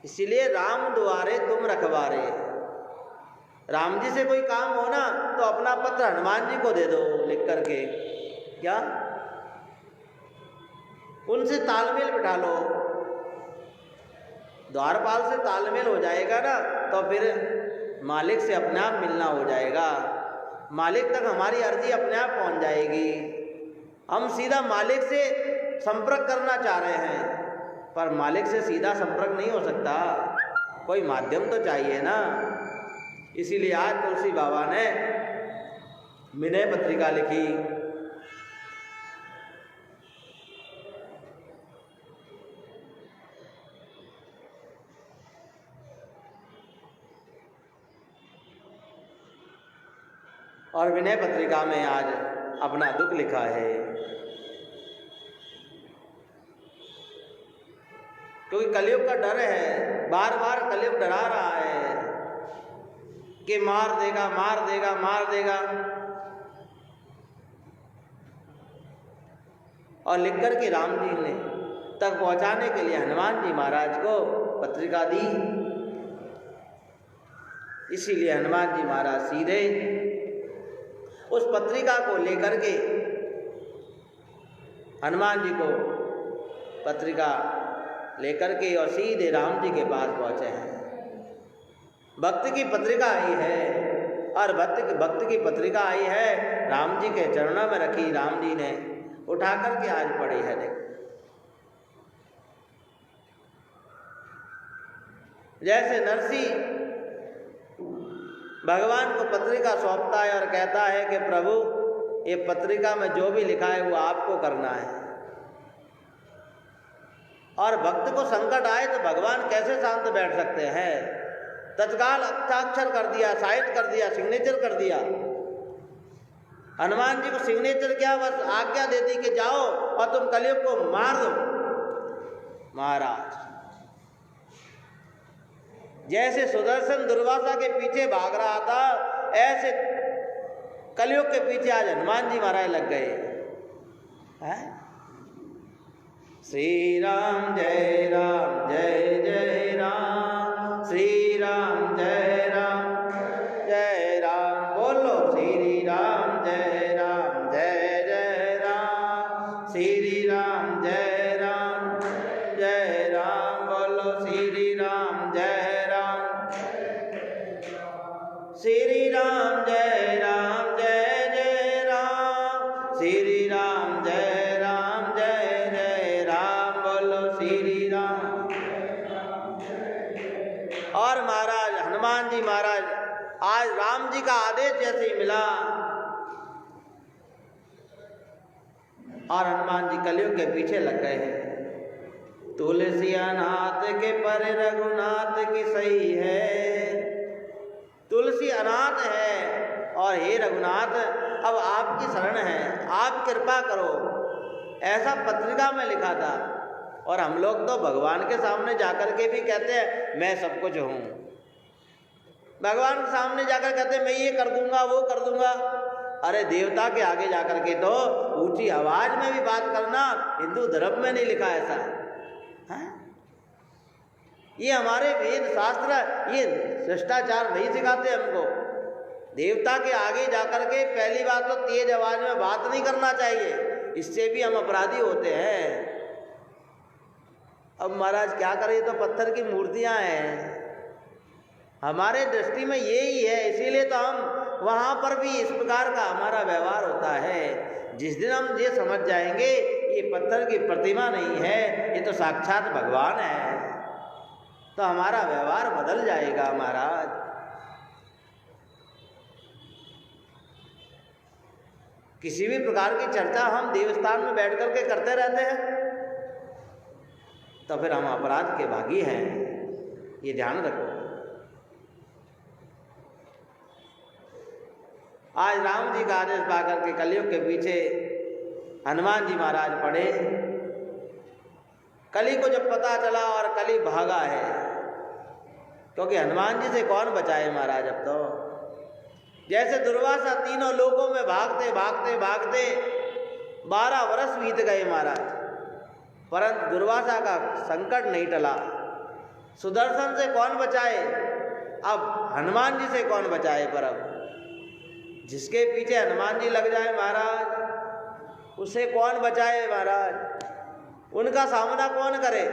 इसीलिए राम द्वारे तुम रखवारे। राम जी से कोई काम हो ना तो अपना पत्र हनुमान जी को दे दो लिख करके, क्या उनसे तालमेल बिठा लो। द्वारपाल से तालमेल हो जाएगा ना तो फिर मालिक से अपने आप मिलना हो जाएगा, मालिक तक हमारी अर्जी अपने आप पहुंच जाएगी। हम सीधा मालिक से संपर्क करना चाह रहे हैं पर मालिक से सीधा संपर्क नहीं हो सकता, कोई माध्यम तो चाहिए ना। इसीलिए आज तुलसी बाबा ने विनय पत्रिका लिखी। और विनय पत्रिका में आज अपना दुख लिखा है, क्योंकि कलयुग का डर है, बार बार कलयुग डरा रहा है कि मार देगा मार देगा मार देगा। और लिखकर के राम जी ने तक पहुंचाने के लिए हनुमान जी महाराज को पत्रिका दी। इसीलिए हनुमान जी महाराज सीधे उस पत्रिका को लेकर के हनुमान जी को पत्रिका लेकर के और सीधे राम जी के पास पहुंचे हैं। भक्त की पत्रिका आई है और भक्त की पत्रिका आई है, राम जी के चरणों में रखी, राम जी ने उठा करके आज पढ़ी है। देखो जैसे नरसिंह भगवान को पत्रिका सौंपता है और कहता है कि प्रभु ये पत्रिका में जो भी लिखा है वो आपको करना है। और भक्त को संकट आए तो भगवान कैसे शांत बैठ सकते हैं, तत्काल हस्ताक्षर कर दिया, साइन कर दिया, सिग्नेचर कर दिया। हनुमान जी को सिग्नेचर क्या, बस आज्ञा दे दी कि जाओ और तुम कलयुग को मार दो। महाराज जैसे सुदर्शन दुर्वासा के पीछे भाग रहा था, ऐसे कलयुग के पीछे आज हनुमान जी महाराज लग गए हैं। श्री राम जय जय राम, श्री राम जय राम, बोलो श्री राम जय जय राम, श्री राम जय राम, बोलो श्री राम जय राम, श्री राम जय जय राम, श्री राम जय राम, बोलो श्री राम। और महाराज हनुमान जी महाराज आज राम जी का आदेश जैसे ही मिला और हनुमान जी कलयुग के पीछे लग गए हैं। तुलसी अनाथ के पर रघुनाथ की सही है। तुलसी अनाथ है और हे रघुनाथ अब आपकी शरण है, आप कृपा करो। ऐसा पत्रिका में लिखा था। और हम लोग तो भगवान के सामने जाकर के भी कहते हैं मैं सब कुछ हूँ, भगवान के सामने जाकर कहते हैं मैं ये कर दूंगा वो कर दूंगा। अरे देवता के आगे जाकर के तो ऊंची आवाज में भी बात करना हिंदू धर्म में नहीं लिखा ऐसा है। ये हमारे वेद शास्त्र ये शिष्टाचार नहीं सिखाते हमको। देवता के आगे जाकर के पहली बात तो तेज आवाज में बात नहीं करना चाहिए, इससे भी हम अपराधी होते हैं। अब महाराज क्या करें, तो पत्थर की मूर्तियां हैं, हमारे दृष्टि में यही है, इसीलिए तो हम वहाँ पर भी इस प्रकार का हमारा व्यवहार होता है। जिस दिन हम ये समझ जाएंगे ये पत्थर की प्रतिमा नहीं है, ये तो साक्षात भगवान है, तो हमारा व्यवहार बदल जाएगा महाराज। किसी भी प्रकार की चर्चा हम देवस्थान में बैठ करके करते रहते हैं तो फिर हम अपराध के भागी हैं, ये ध्यान रखो। आज राम जी का आदेश पाकर के कलयुग के पीछे हनुमान जी महाराज पड़े। कली को जब पता चला और कली भागा है, क्योंकि हनुमान जी से कौन बचाए महाराज। अब तो जैसे दुर्वासा तीनों लोकों में भागते भागते भागते 12 वर्ष बीत गए महाराज, परंतु दुर्वासा का संकट नहीं टला। सुदर्शन से कौन बचाए, अब हनुमान जी से कौन बचाए। पर अब जिसके पीछे हनुमान जी लग जाए महाराज, उसे कौन बचाए महाराज, उनका सामना कौन करे।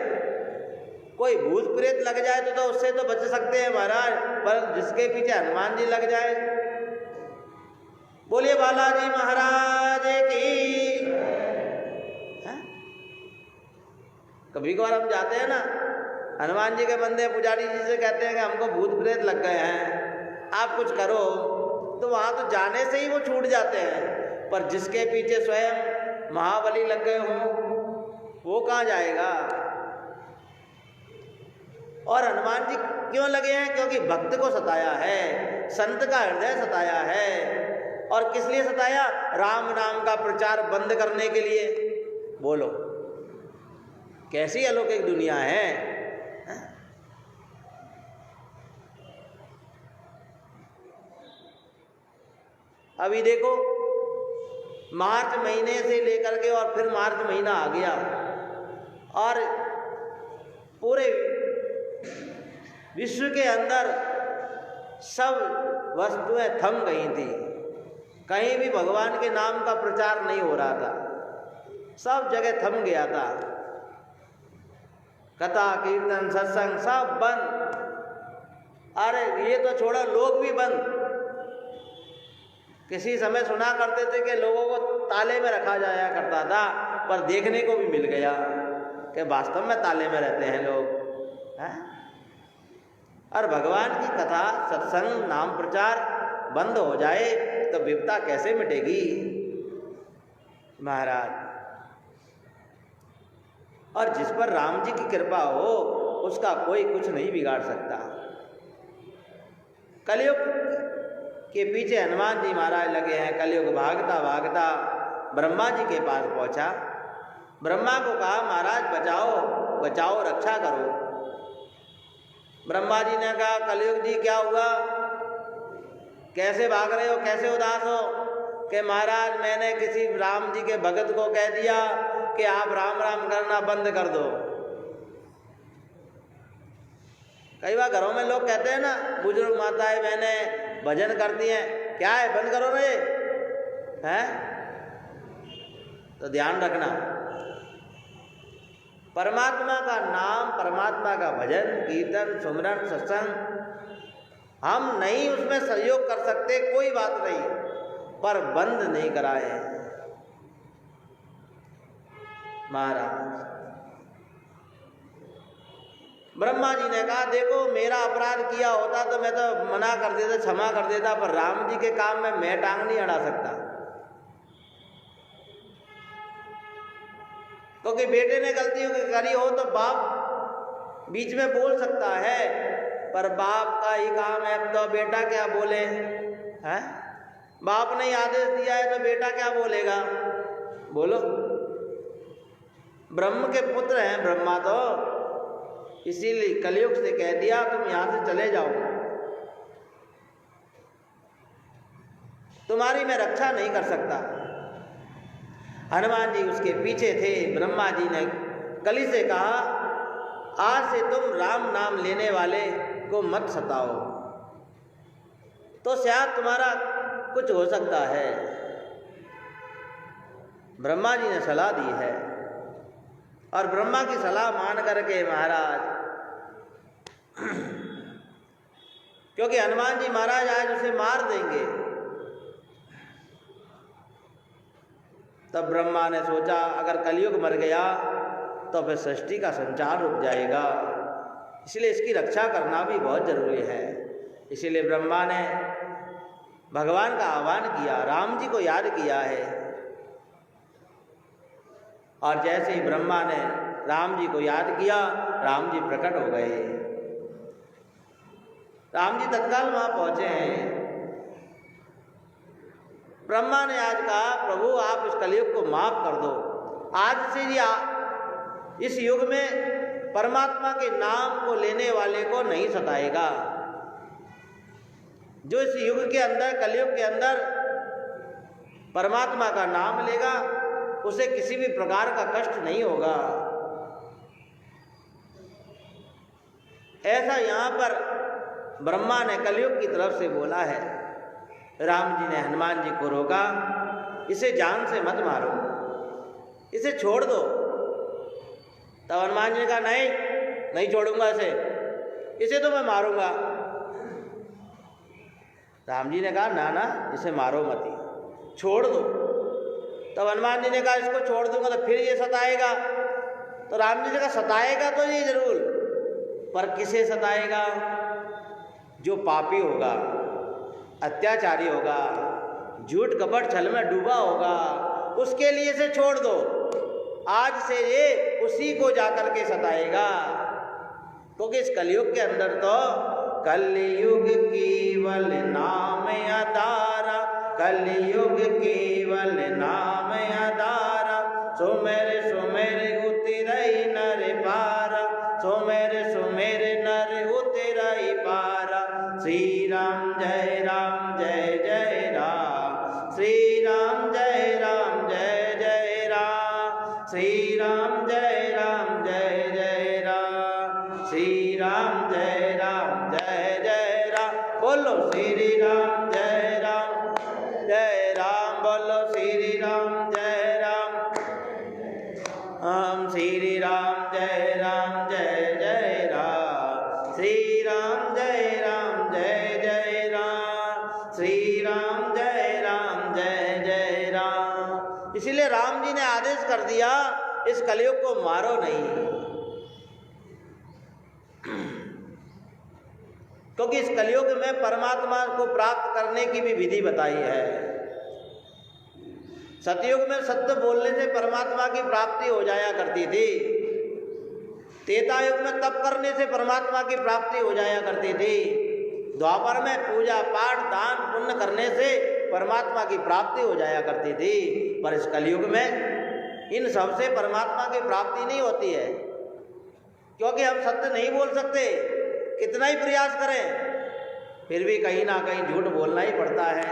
कोई भूत प्रेत लग जाए तो उससे तो बच सकते हैं महाराज, पर जिसके पीछे हनुमान जी लग जाए। बोलिए बालाजी महाराज की। कभी कभार हम जाते हैं ना, हनुमान जी के बंदे पुजारी जी से कहते हैं कि हमको भूत प्रेत लग गए हैं, आप कुछ करो, तो वहां तो जाने से ही वो छूट जाते हैं। पर जिसके पीछे स्वयं महाबली लग गए हों, वो कहाँ जाएगा। और हनुमान जी क्यों लगे हैं, क्योंकि भक्त को सताया है, संत का हृदय सताया है। और किस लिए सताया, राम नाम का प्रचार बंद करने के लिए। बोलो कैसी अलौकिक दुनिया है। अभी देखो मार्च महीने से लेकर के, और फिर मार्च महीना आ गया और पूरे विश्व के अंदर सब वस्तुएं थम गई थी। कहीं भी भगवान के नाम का प्रचार नहीं हो रहा था, सब जगह थम गया था। कथा कीर्तन सत्संग सब बंद। अरे ये तो छोड़ो, लोग भी बंद। किसी समय सुना करते थे कि लोगों को ताले में रखा जाया करता था, पर देखने को भी मिल गया कि वास्तव में ताले में रहते हैं लोग, हैं? और भगवान की कथा सत्संग नाम प्रचार बंद हो जाए तो विपदा कैसे मिटेगी महाराज। और जिस पर राम जी की कृपा हो उसका कोई कुछ नहीं बिगाड़ सकता। कलयुग के पीछे हनुमान जी महाराज लगे हैं। कलयुग भागता भागता ब्रह्मा जी के पास पहुंचा। ब्रह्मा को कहा महाराज बचाओ बचाओ, रक्षा करो। ब्रह्मा जी ने कहा कलयुग जी क्या हुआ, कैसे भाग रहे हो, कैसे उदास हो। कि महाराज मैंने किसी राम जी के भगत को कह दिया कि आप राम राम करना बंद कर दो। कई बार घरों में लोग कहते हैं ना, बुजुर्ग माताएं बहनें भजन करती हैं, क्या है बंद करो रे, हैं? तो ध्यान रखना, परमात्मा का नाम, परमात्मा का भजन कीर्तन सुमरन सत्संग हम नहीं उसमें सहयोग कर सकते, कोई बात नहीं, पर बंद नहीं कराए महाराज। ब्रह्मा जी ने कहा देखो मेरा अपराध किया होता तो मैं तो मना कर देता, क्षमा कर देता, पर राम जी के काम में मैं टांग नहीं अड़ा सकता। क्योंकि बेटे ने गलती करी हो तो बाप बीच में बोल सकता है, पर बाप का ही काम है, अब तो बेटा क्या बोले, हैं? बाप ने आदेश दिया है तो बेटा क्या बोलेगा, बोलो। ब्रह्म के पुत्र हैं ब्रह्मा तो, इसीलिए कलयुग से कह दिया तुम यहां से चले जाओ, तुम्हारी मैं रक्षा नहीं कर सकता। हनुमान जी उसके पीछे थे। ब्रह्मा जी ने कली से कहा आज से तुम राम नाम लेने वाले को मत सताओ, तो शायद तुम्हारा कुछ हो सकता है। ब्रह्मा जी ने सलाह दी है और ब्रह्मा की सलाह मान करके महाराज, क्योंकि हनुमान जी महाराज आज उसे मार देंगे, तब ब्रह्मा ने सोचा अगर कलयुग मर गया तो फिर सृष्टि का संचार रुक जाएगा, इसलिए इसकी रक्षा करना भी बहुत जरूरी है। इसीलिए ब्रह्मा ने भगवान का आह्वान किया, राम जी को याद किया है। और जैसे ही ब्रह्मा ने राम जी को याद किया, राम जी प्रकट हो गए। राम जी तत्काल वहां पहुंचे हैं। ब्रह्मा ने आज कहा प्रभु आप इस कलयुग को माफ कर दो, आज से इस युग में परमात्मा के नाम को लेने वाले को नहीं सताएगा। जो इस युग के अंदर, कलयुग के अंदर परमात्मा का नाम लेगा उसे किसी भी प्रकार का कष्ट नहीं होगा। ऐसा यहाँ पर ब्रह्मा ने कलयुग की तरफ से बोला है। राम जी ने हनुमान जी को रोका, इसे जान से मत मारो, इसे छोड़ दो। तब हनुमान जी ने कहा नहीं छोड़ूंगा इसे तो मैं मारूंगा। राम जी ने कहा ना इसे मारो मत, छोड़ दो। तब हनुमान जी ने कहा इसको छोड़ दूंगा तो फिर ये सताएगा। तो राम जी ने कहा सताएगा तो ये जरूर, पर किसे सताएगा? जो पापी होगा, अत्याचारी होगा, झूठ कपट छल में डूबा होगा, उसके लिए इसे छोड़ दो। आज से ये उसी को जाकर के सताएगा, क्योंकि इस कलयुग के अंदर तो कलयुग केवल नाम आधारा, कलयुग केवल नाम आधारा, सुमेर सुमेर उतरई नर पारा, सुमेर सुमेर नर उतरई पारा। श्री राम जय जय राम, श्री राम जय जय राम, श्री राम जय जय राम, श्री राम जय जय राम। बोलो श्री राम जय राम, बोलो श्री राम जय राम। हम श्री राम जय जय राम, श्री राम जय जय राम, श्री राम जय जय राम। इसीलिए राम जी ने आदेश कर दिया इस कलयुग को मारो नहीं, क्योंकि इस कलयुग में परमात्मा को प्राप्त करने की भी विधि बताई है। सतयुग में सत्य बोलने से परमात्मा की प्राप्ति हो जाया करती थी, त्रेता युग में तप करने से परमात्मा की प्राप्ति हो जाया करती थी, द्वापर में पूजा पाठ दान पुण्य करने से परमात्मा की प्राप्ति हो जाया करती थी। पर इस कलयुग में इन सब से परमात्मा की प्राप्ति नहीं होती है, क्योंकि हम सत्य नहीं बोल सकते, कितना ही प्रयास करें फिर भी कहीं ना कहीं झूठ बोलना ही पड़ता है।